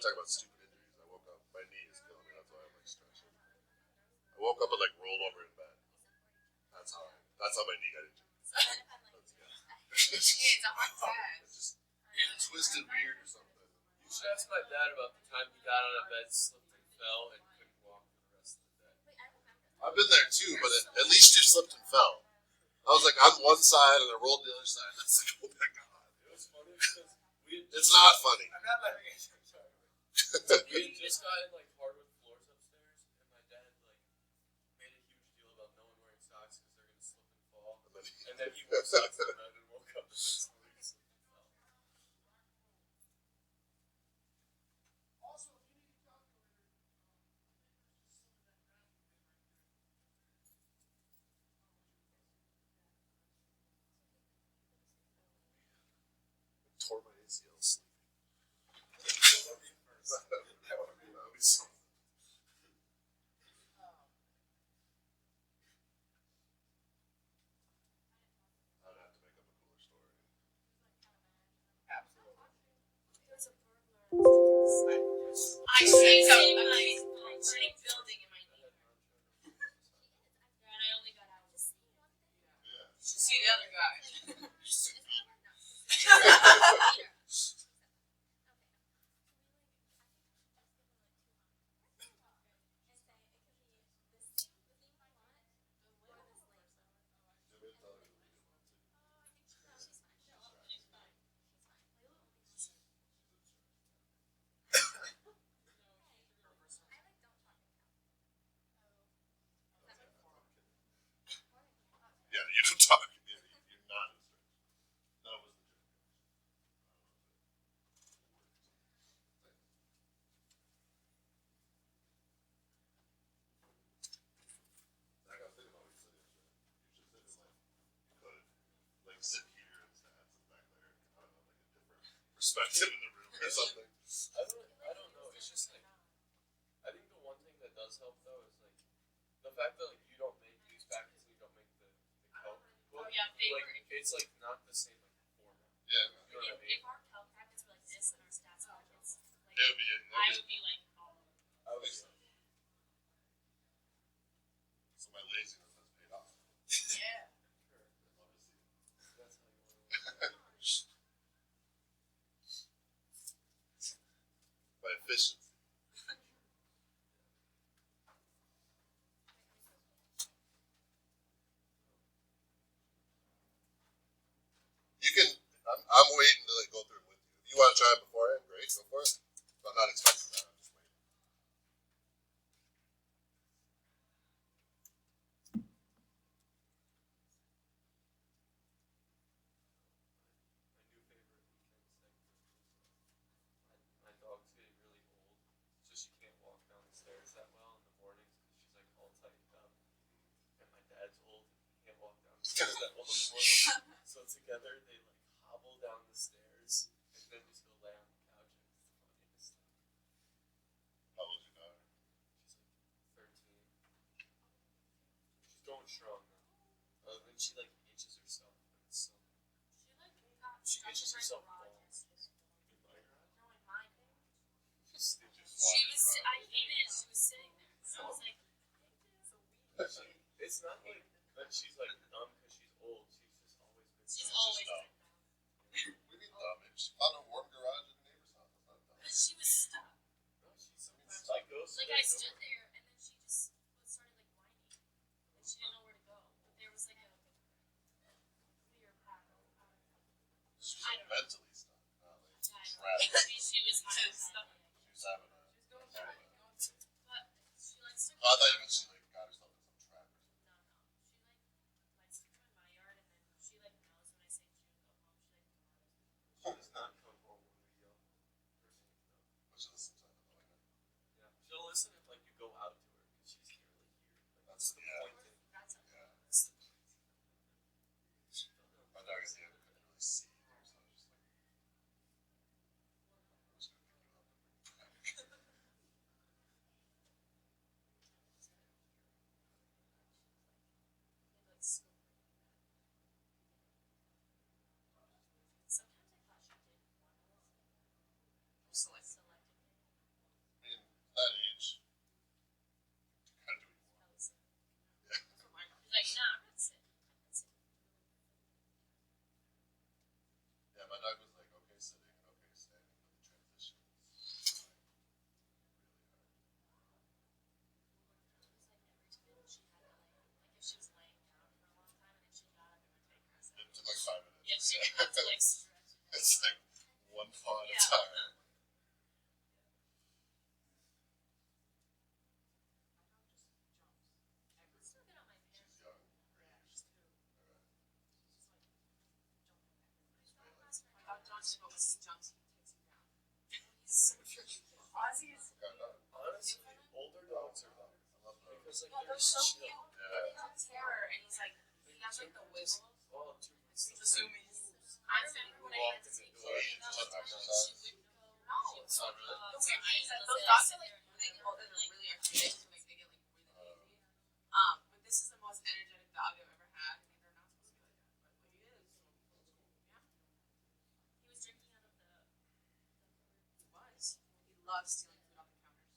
talk about stupid injuries. I woke up. My knee is killing me. That's why I'm like stretching. I woke up and like rolled over in bed. That's how my knee got injured. It's a hot test. Just twisted weird or something. You should ask my dad about the time he got out of bed, slipped and fell, and couldn't walk for the rest of the day. I've been there too, but at least you slipped and fell. I was like on one side and I rolled the other side. That's like, oh my god. It was funny because It's not funny. I'm not letting it. we had just gotten like hardwood floors upstairs, and my dad like made a huge deal about no one wearing socks because they're gonna slip and fall. And then he wore socks in bed and woke up the next morning and slipped and fell. Tore my ACL sleeping. That would be something. I'd have to make up a cooler story. Absolutely. I see something. I'm sitting building in my knee. And I only got out. Yeah. See the other guy. Yeah, you don't talk. You're not as that was the joke. I got thinking about what you said yesterday. You should sit in like you could like sit here instead of sit back there. I don't know, like a different perspective in the room or something. I don't know. It's just like I think the one thing that does help though is like the fact that like you don't make these packets and you don't make the calc book. Oh yeah, paper. Like it's like not the same like format. Yeah, You know what I mean? If our calc packets were like this and our stats packets, like, it would be. I would be like, oh. I was So my laziness has paid off. Yeah. sure. I'd love to see it. That's how you want to My efficiency. You can. I'm waiting to like go through it with you. If you want to try it beforehand, great, go for it. But I'm not expecting that. I'm just waiting. My new favorite weekend segment is my dog's getting really old, so she can't walk down the stairs that well in the mornings because she's like all tightened up. And my dad's old and he can't walk down the stairs that well in the morning. So together they like hobble down the stairs and then just go lay on the couch and it's the funniest stuff. How old's your daughter? She's like 13. She's going strong though. Then she like itches herself and it's so She like got She stuck itches in my herself garage balls. yesterday. in my garage. No, in mine. Just She was. walking I around. hated it. She was sitting there. I was like, It's not like that she's like dumb because she's old. She's just always been she's dumb. always dumb. been dumb. What do you mean dumb? If she found a warm garage in the neighbor's house, that's not dumb. But she was stuck. No, she sometimes like goes Like I stood there, and then she just started like whining, and she didn't know where to go. But there was like a clear path out. She's I like don't know. mentally stuck, not like I don't trapped. know. Maybe she was kind of stuck. She was having a. But she likes to. Oh, I thought you meant she like got herself in some trap or something. No, no. She likes to come in my yard, and then she like knows when I say she would go home. She like She does not come home when we yell her name though. But she listens to it like that. Yeah, she'll listen if like you go out to her because she's really here. Like that's the Yeah. pointing. that's a Yeah. That's the point. My dog at the end couldn't really see either, so I was just like, I'm just gonna pick you up and bring you back. like super. Sometimes I thought she did want to Selective. selective. to like stretch. It's like one paw at a Yeah. time. I'm still good on my She's pants. young. My dog Johnson, but when he jumps, he takes you down. He's so tricky. Ozzy is. Honestly, older dogs are better. Because like Yeah, they're they're so chill. cute. Yeah. He has terror, and he's like, he has like the whistle. Oh, too much. So he's assuming. I remember when I had to take So you Kate, just she exercise? would go. No. It's not really. The weird thing is that those dogs are like, they get older, they're really active, so like they get like really lazy. But this is the most energetic dog I've ever had. I mean, they're not supposed to be like that, but he is. Yeah, He was drinking out of the he was. He loves stealing food off the counters.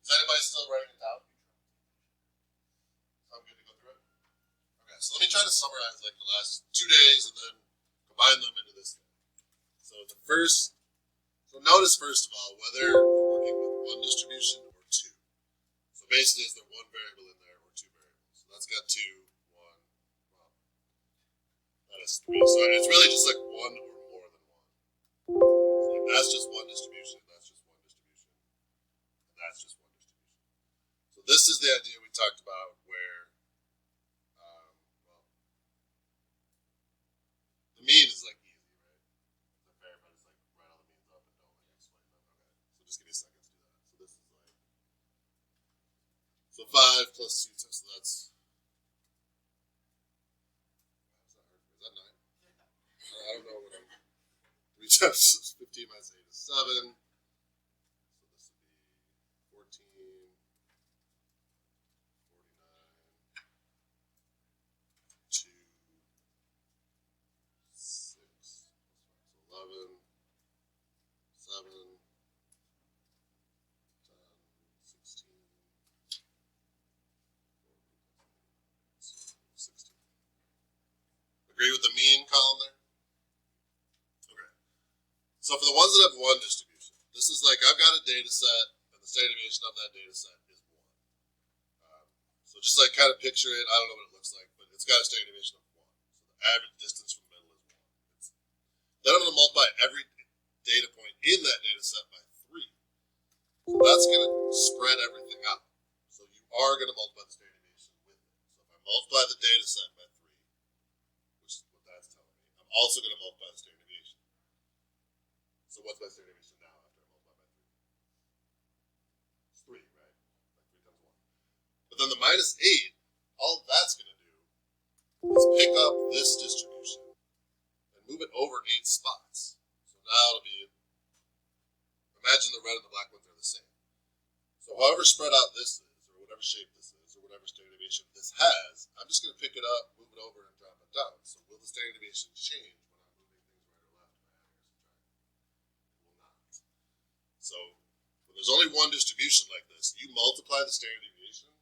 Is anybody still writing it down? I'm good to go through it? Okay, so let me try to summarize like the last 2 days and then combine them into this day. So notice first of all whether we're working with one distribution or two. So basically, is there one variable in there or two variables? So that's got two, one, well, that is three. So it's really just like one or more than one. So like that's just one distribution, that's just one distribution, and that's just one distribution. So this is the idea we talked about where, well, the mean is like easy, right? The variable is like write all the means up and don't like explain them. Okay, so just give me a second to do that. So this is like, so 5 plus 2, so that's, how's that hard? Is that 9? I don't know what I'm, 3 times 15 minus 8 is 7. So this would be 14, 49, 2, 6, so 11, 7, 10, 16, 16. Agree with the mean column there? Okay. So for the ones that have one distribution, this is like I've got a data set, and the standard deviation of that data set is 1. So just like kind of picture it, I don't know what it looks like, but it's got a standard deviation of 1. So the average distance from the middle is 1. Then I'm going to multiply every data point in that data set by 3. So that's going to spread everything out. So you are going to multiply the standard deviation with it. So if I multiply the data set by 3, which is what that's telling me, I'm also going to multiply the standard deviation. So what's my standard deviation now after I multiply by 3? It's 3, right? Like 3 times 1. But then the minus 8, all that's going to do is pick up this distribution and move it over 8 spots. So now it'll be, imagine the red and the black ones are the same. So however spread out this is, or whatever shape this is, or whatever standard deviation this has, I'm just going to pick it up, move it over, and drop it down. So will the standard deviation change when I'm moving things right or left by adding or subtracting? It will not. So when there's only one distribution like this, you multiply the standard deviation,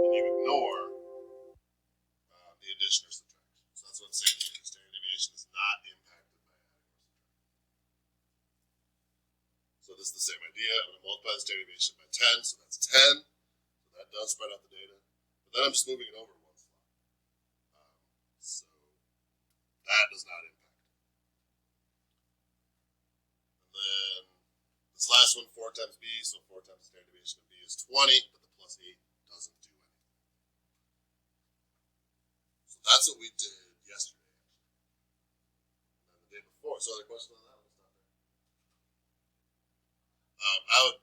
and you ignore the addition or subtraction. So that's what I'm saying here. The standard deviation is not impacted by adding or subtracting. So this is the same idea. I'm going to multiply the standard deviation by 10, so that's 10. So that does spread out the data. But then I'm just moving it over 1 slot. So that does not impact it. And then this last one, 4 times b, so 4 times the standard deviation of b is 20, but the plus 8 doesn't do anything. So that's what we did yesterday, actually. And then the day before. So other questions on that? Let me stop there. I would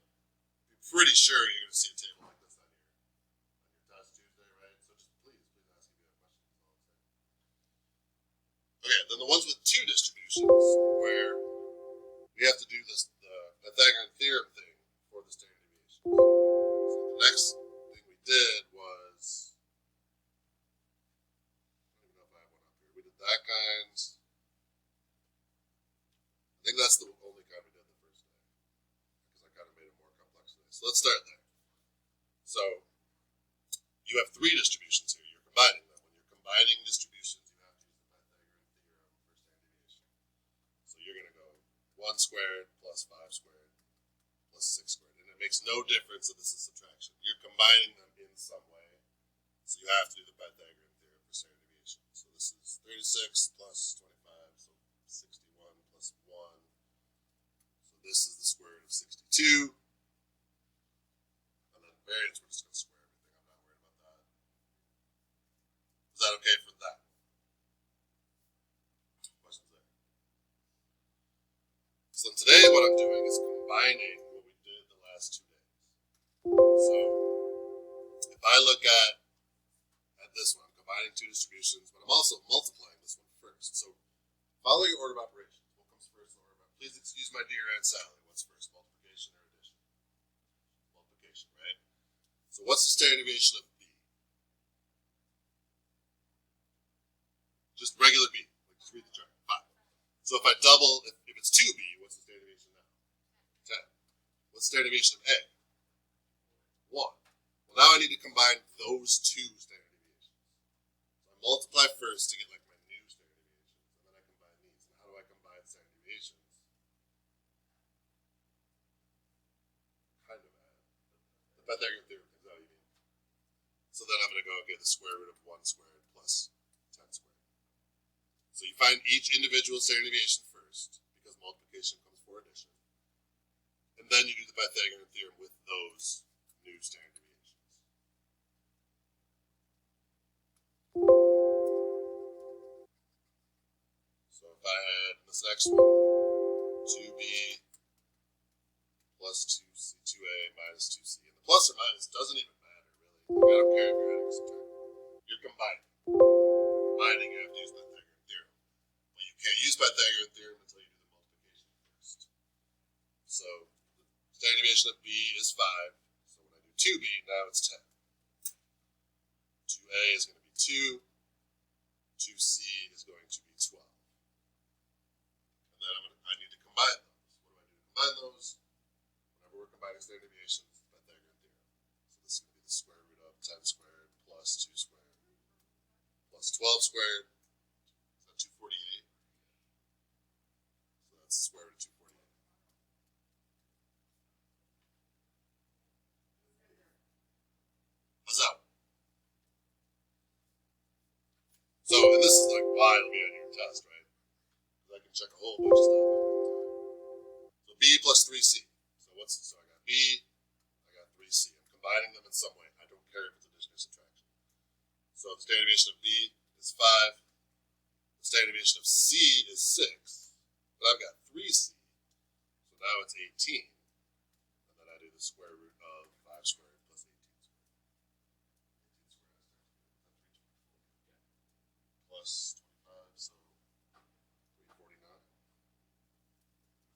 be pretty sure you're going to see a table like this on your test Tuesday, right? So just please ask if you have questions. Okay, then the ones with 2 distributions, where we have to do this the Pythagorean theorem thing for the standard deviation. So the next thing we did was, I don't even know if I have one up here. We did that kind. I think that's the only kind we did the first day, because I kind of made it more complex today. So let's start there. So you have 3 distributions here. You're combining them. When you're combining distributions, you have to use the Pythagorean theorem for standard deviation. So you're going to go 1 squared plus 5 squared plus 6 squared. And it makes no difference that this is subtraction. You're combining them in some way. So you have to do the Pythagorean theorem for standard deviation. distribution. So this is 36 plus 25, so 61 plus 1. So this is the square root of 62. And then variance, we're just going to square everything. I'm not worried about that. Is that okay for that? Questions there? So today what I'm doing is combining what we did the last 2 days. So if I look at this one, I'm combining 2 distributions, but I'm also multiplying this one first. So follow your order of operations. What comes first in order of operations? Please excuse my dear Aunt Sally. What's first, multiplication or addition? Multiplication, right? So what's the standard deviation of B? Just regular B. Like just read the chart. 5. So if I double, if it's 2B, what's the standard deviation now? 10. What's the standard deviation of A? 1. Well, now I need to combine those 2 standard deviations. So I multiply first to get like my new standard deviations, and then I combine these. And how do I combine standard deviations? Kind of add. The Pythagorean theorem is how you mean. So then I'm going to go get the square root of 1 squared plus 10 squared. So you find each individual standard deviation first, because multiplication comes before addition. And then you do the Pythagorean theorem with those new standard deviations. So if I had this next one, 2b plus 2c, 2a minus 2c, and the plus or minus doesn't even matter really. I don't care if you're adding or subtracting. You're combining. Combining, you have to use Pythagorean theorem. But you can't use Pythagorean theorem until you do the multiplication first. So the standard deviation of b is 5. So when I do 2b, now it's 10. 2a is going to be 2. 2c is going to be 12. And then I need to combine those. What do I do to combine those? Whenever we're combining standard deviations, Pythagorean theorem. So this is going to be the square root of 10 squared plus 2 squared plus 12 squared. Is that 248? So that's the square root of 248. How's that? So, and this is like why it'll be on your test, right? Because I can check a whole bunch of stuff. So b plus 3c. So I got b, I got 3c. I'm combining them in some way. I don't care if it's addition or subtraction. So the standard deviation of b is 5. The standard deviation of c is 6. But I've got 3c. So now it's 18. And then I do the square root of 5 squared plus 18 squared. 18 squared plus 25, so 349.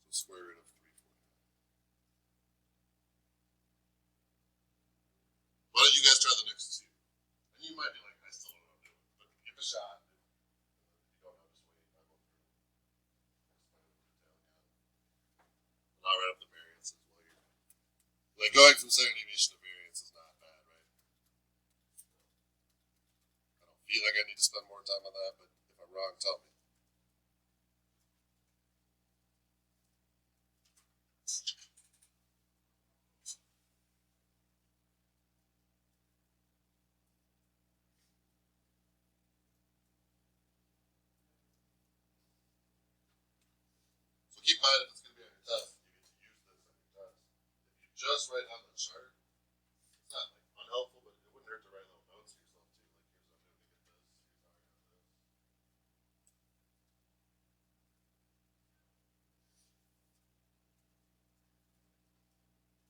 So square root of 349. Why don't you guys try the next 2? And you might be like, I still don't know what I'm doing. But give a shot. If you don't know, just wait. I'll go through. Explain it in detail again. And I'll write up the variances while you're. Like going from standard deviation to variance is not bad, right? I don't feel like I need to spend more time on that, but if I'm wrong, tell me. So keep in mind if it's going to be on your test, you get to use this on your test. If you just write on the chart, it's not like unhelpful, but it wouldn't hurt to write little notes for yourself too. Like here's what I'm doing to get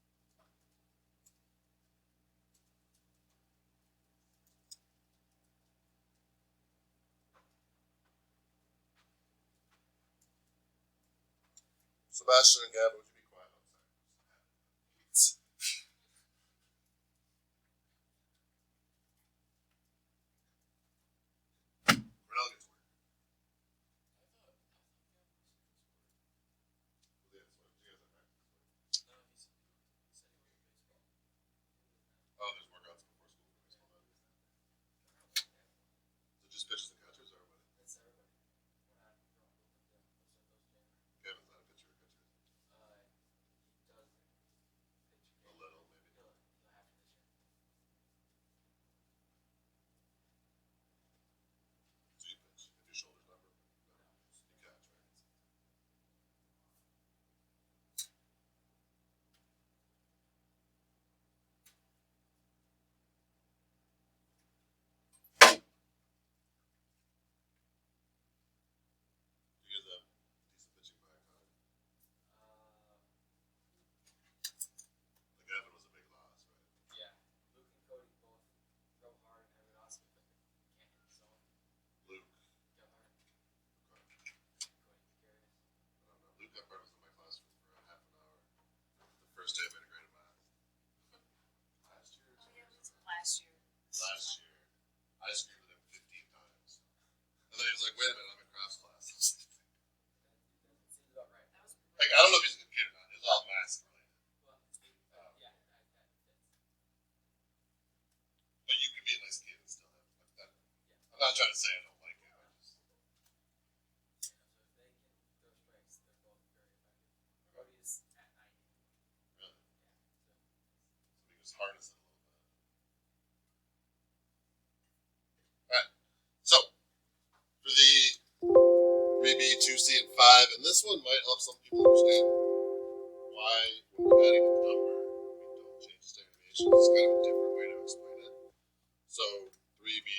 this. Here's how I got this. Sebastian and Gavin, would you be quiet on a second? Renell gets work. Yeah, that's what you guys have practice. No, he said he went to baseball. Oh, there's workouts before school for baseball then. So just pitchers and catchers or what? That's everybody. We're not, we're all open to most of those games. Gavin's not a pitcher or catcher. just harness it a little bit. Alright, so for the 3B, 2C, and 5, and this one might help some people understand why when we're adding a number, we don't change the standard deviation. It's kind of a different way to explain it. So 3B,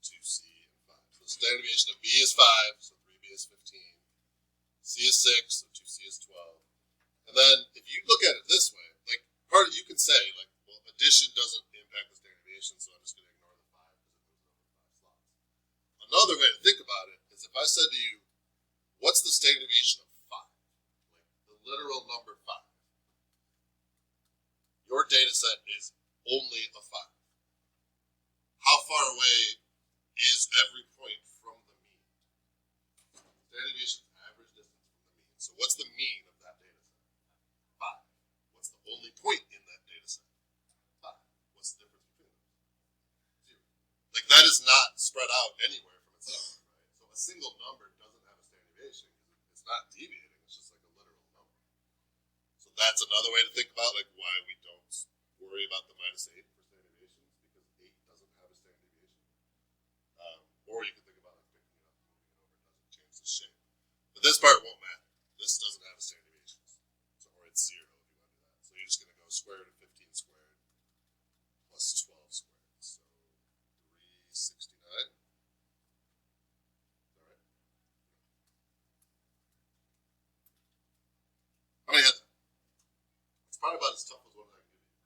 2C, and 5. So the standard deviation of B is 5, so 3B is 15. C is 6, so 2C is 12. And then if you look at it this way, like part of you can say, like, well, addition doesn't impact the standard deviation, so I'm just going to ignore the 5 because it moves over 5 slots. Another way to think about it is if I said to you, what's the standard deviation of 5? Like the literal number 5. Your data set is only a 5. How far away is every point from the mean? Standard deviation is average distance from the mean. So what's the mean of that data set? 5. What's the only point in that data set? 5. What's the difference between them? 0. Like that is not spread out anywhere from itself, right? So a single number doesn't have a standard deviation because it's not deviating. It's just like a literal number. So that's another way to think about like why we don't worry about the -8 for standard deviations because 8 doesn't have a standard deviation. Or you can think about like picking it up and moving it over. It doesn't change the shape. But this part won't matter. This doesn't have a standard deviation. So, or it's 0 if you want to do that. So you're just going to go square root of 15 squared plus 12 squared. So 369. Alright. How many had that? It's probably about as tough as one I can give you.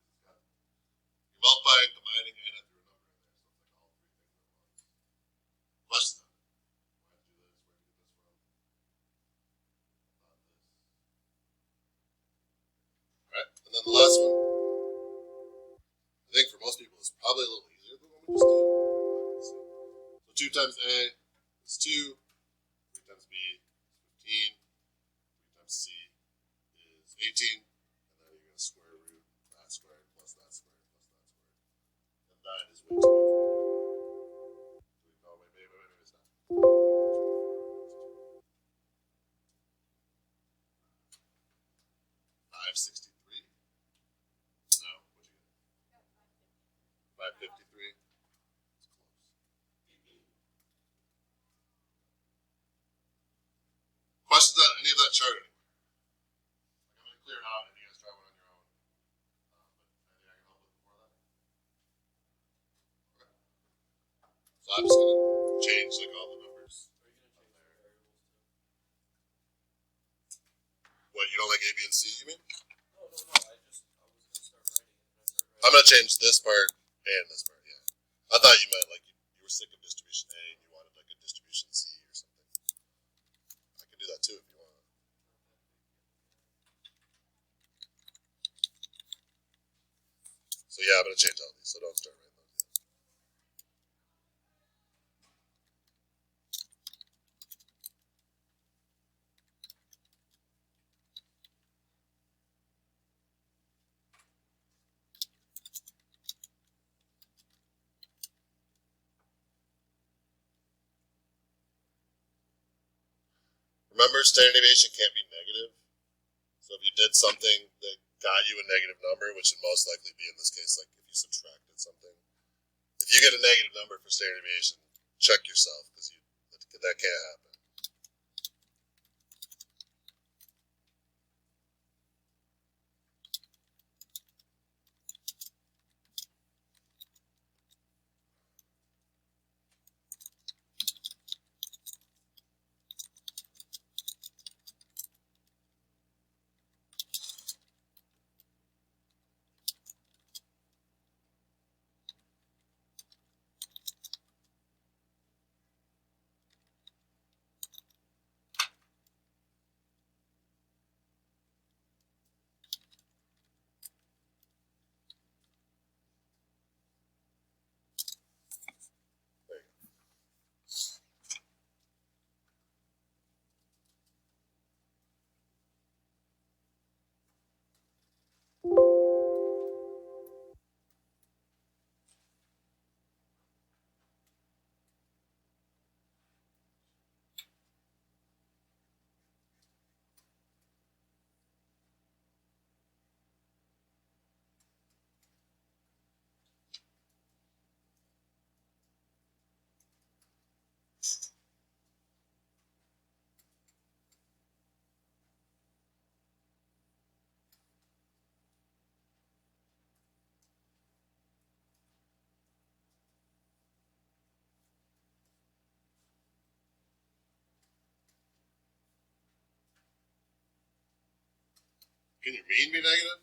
You're multiplying, combining, and I threw a number in there. So it's like all 3 things at once. Questions on it? Why did you do this? Where did you get this from? About this. Alright, and then the last one, I think for most people is probably a little easier than the one we just did. Let's see. So 2 times A is 2, 3 times B is 15, 3 times C is 18, and then you're going to square root that squared plus that squared plus that squared. And that is way too much for me to do. Oh, wait, it's not. 563? No, what'd you get? 553? It's close. Questions on any of that chart anymore? Like I'm going to clear it out and you guys try one on your own. But anything I can help with before that? Okay. So I'm just going to change like all the numbers. Are you gonna change the variables too? What, you don't like A, B, and C, you mean? No. I was gonna start writing it, and I started writing. I'm going to change this part and this part, yeah. I thought you meant like you were sick of distribution A and you wanted like a distribution C or something. I can do that too if you want. So yeah, I'm going to change all these, so don't start writing those yet. Remember, standard deviation can't be negative. So if you did something that got you a negative number, which would most likely be in this case, like if you subtracted something, if you get a negative number for standard deviation, check yourself because that can't happen. Can your mean be negative?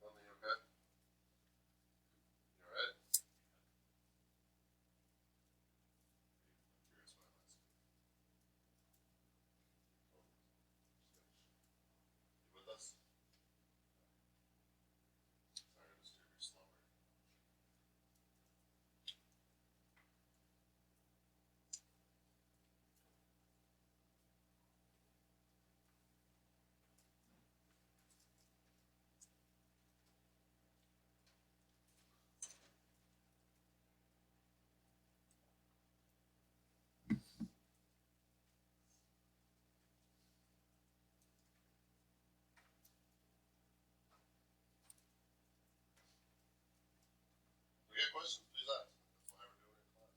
Something okay? You alright? Curious why I'm asking. You with us? Sorry to disturb your slumber. If you got questions, please ask. That's why we're doing it in class.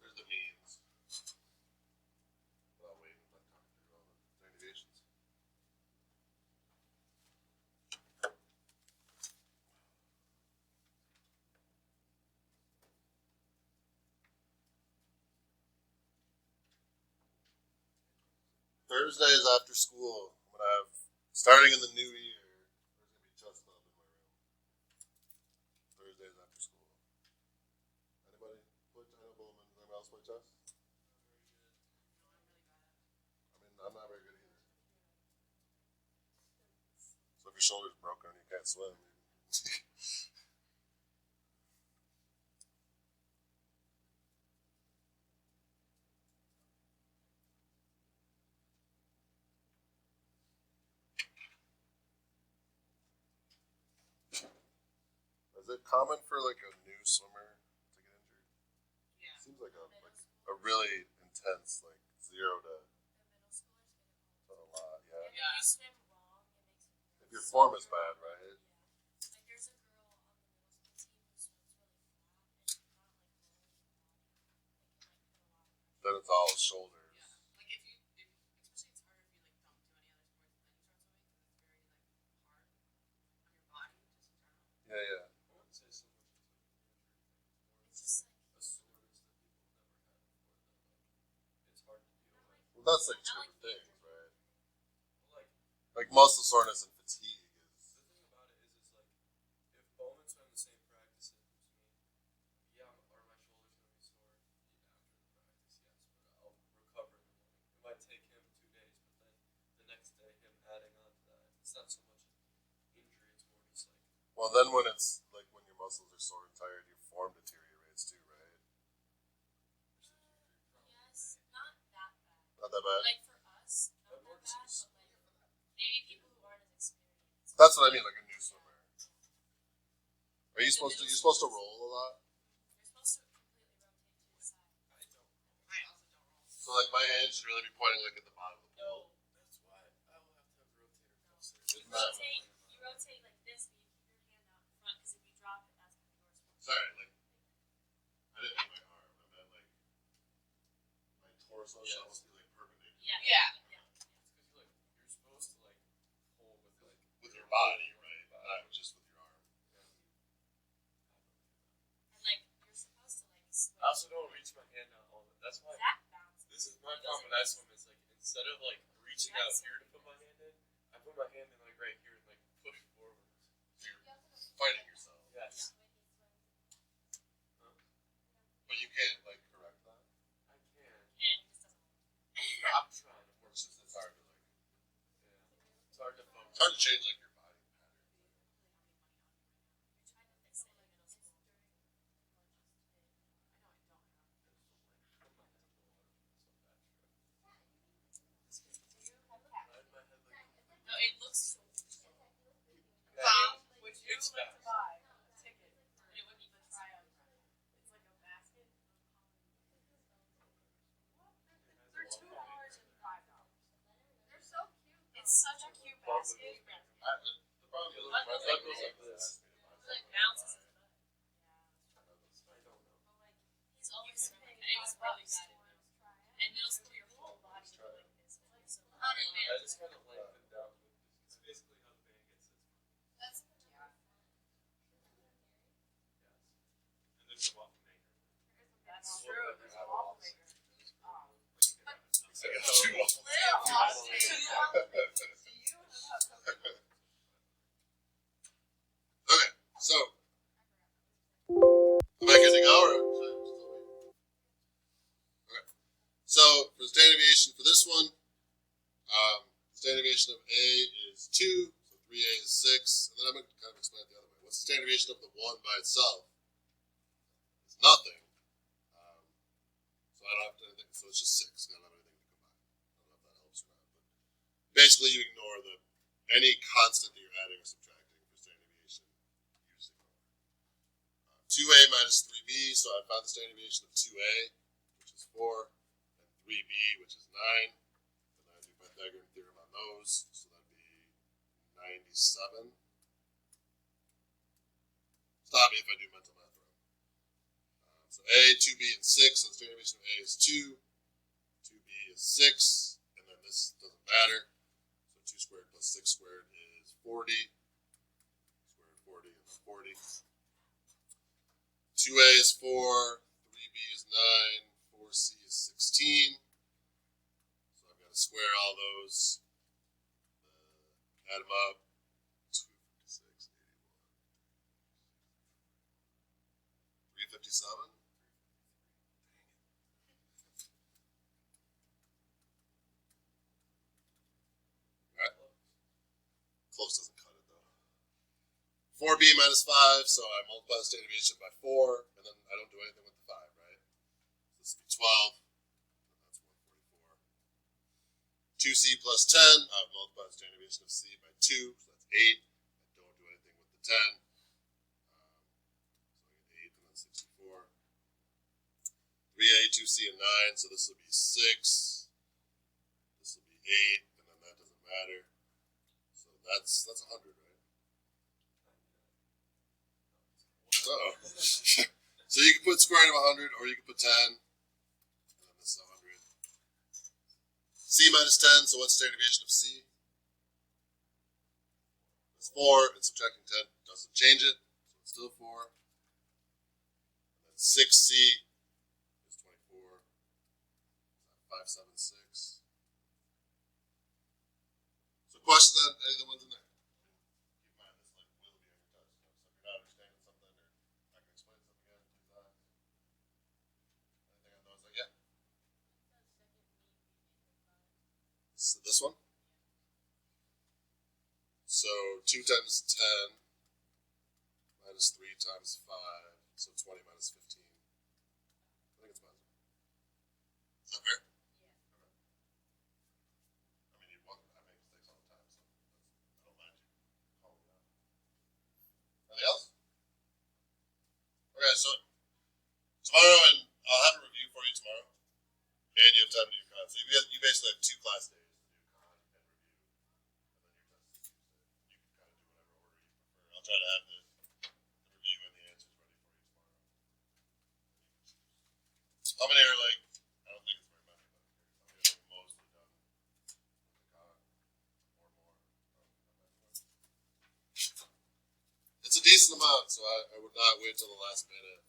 There's the means. Well, wait, I'm talking through all the derivations. Thursdays after school, I'm gonna have, starting in the new year, If your shoulder's broken and you can't swim. Is it common for like a new swimmer to get injured? Yeah. Seems like Middle school. a really intense, like 0 to The middle schoolers get it all. a lot. Yeah. And Yeah. if you swim wrong, it makes it If your so form is hard. bad, right? Yeah. Like there's a girl on the middle school team who swims really flat and not like rolling her body. It can like put a lot of pressure. Then it's all shoulders. Yeah. Like if especially it's harder if you like don't do any other sports and then you start swimming because it's very like hard on your body just in general. Yeah, yeah. I wouldn't say so much it's like an injury thing. It's It's just more like a soreness that people have never had before that like it's hard to deal not like with. Well, that's like not two like different things, injury. right? Well, Like muscle soreness and fatigue is. the thing about it is like if Bowman swam the same practices as me, yeah, are my shoulders gonna be sore after the practice? Yes, but I'll recover in the morning. It might take him 2 days, but then the next day him adding on to that. It's not so much injury, it's more just like Well, then when it's like when your muscles are sore and tired, your form deteriorates too, right? Yes, not that bad. Not that bad. Like for us, not That that works bad, is- but like maybe people who aren't as experienced. That's what I mean, like a new swimmer. Are you supposed to? You're supposed to roll a lot. You're supposed to completely rotate to the side. I don't know. I also don't roll. So like my hand should really be pointing like at the bottom of the pool. That's why I will have to have the rotator cuffs. You rotate like this, but you keep your hand out in front because if you drop it, that's when yours will. Sorry, like I didn't mean my arm. I meant like my torso should Yes. almost be like perpendicular Yeah. Yeah. It's because you're supposed to like pull with like with your body, right? Not just with your arm. And like you're supposed to like switch. I also don't reach my hand out all the That's why Zach bounces. this is my problem when I swim. Is like instead of like reaching out here to put my hand in, I put my hand in like right here and like push forward. So you're fighting yourself, Yes, but you can't like correct that. I can. And it just doesn't work. I'm trying. Or it's just it's hard to like. Yeah, it's hard to focus. It's hard to change like your body pattern. You're trying to fix it in middle school. No, it looks Yeah. would you It's like to fast. buy a ticket for It would be the tryout? It's like a basket. They're $2 and $5. They're so cute. It's such a cute basket. The problem is My my leg goes goes like like this. It like bounces his butt. I don't know. But like he's always You swimming. can pay It was $5 really bad to in middle school. try it. In middle school, your whole body would go like this. It was so I just kind of lengthened out with this. It's basically how the band gets its money. That's Yes. And then come off the maker. That's true. There's a waffle maker. I got two of them. Okay, so am I good to go or should I still wait? Okay, so for the standard deviation for this one, standard deviation of A is 2, so 3A is 6, and then I'm going to kind of explain it the other way. What's the standard deviation of the 1 by itself? It's nothing. So I don't have to anything, so it's just 6. I don't have anything to combine. I don't know if that helps or not, but basically you ignore any constant that you're adding or subtracting for standard deviation. You just ignore. 2A minus 3B, so I found the standard deviation of 2A, which is 4, and 3B, which is 9. And then I do Pythagorean theorem on those, so that'd be 97. Stop me if I do mental math wrong. So A, 2B, and 6, so the standard deviation of A is 2, 2B is 6, and then this doesn't matter. So 2 squared plus 6 squared is 40. Squared 40 is 40. 2A is 4, 3B is 9, 4C is 16. So I've got to square all those, add them up. 256, 81. 357? Close doesn't cut it 4b minus 5, so I multiply the state deviation by 4, and then I don't do anything with the 5, right? This would be 12, and that's 144. 2c plus 10, I would multiply the standard deviation of c by 2, so that's 8. I don't do anything with the 10. So I get 8 and then 64. 3a, 2c, and 9, so this will be 6. This will be 8, and then that doesn't matter. So that's 100, right? Oh. So you can put square root of 100, or you can put 10, and then this is 100. C minus 10, so what's the standard deviation of C? It's 4, and subtracting 10 doesn't change it, so it's still 4. And then 6C is 24. 576. So question on any of the ones in there? Keep in mind, this will be on your test. So if you're not understanding something, or I can explain something again, please ask. Anything on those? Like, yeah. So this one? So 2 times 10 minus 3 times 5, so 20 minus 15. I think it's minus 1. Is that fair? I mean, I make mistakes all the time, so I don't mind you calling me out. Anything else? Okay, so tomorrow, and I'll have a review for you tomorrow, and you have time to do con. So you basically have 2 class days to do con and review, and then your test is Tuesday. You can kind of do whatever order you prefer. I'll try to have the review and the answers ready for you tomorrow. How many are like? I don't think it's very many, but how many are like mostly done with the con or more? It's a decent amount, so I would not wait till the last minute.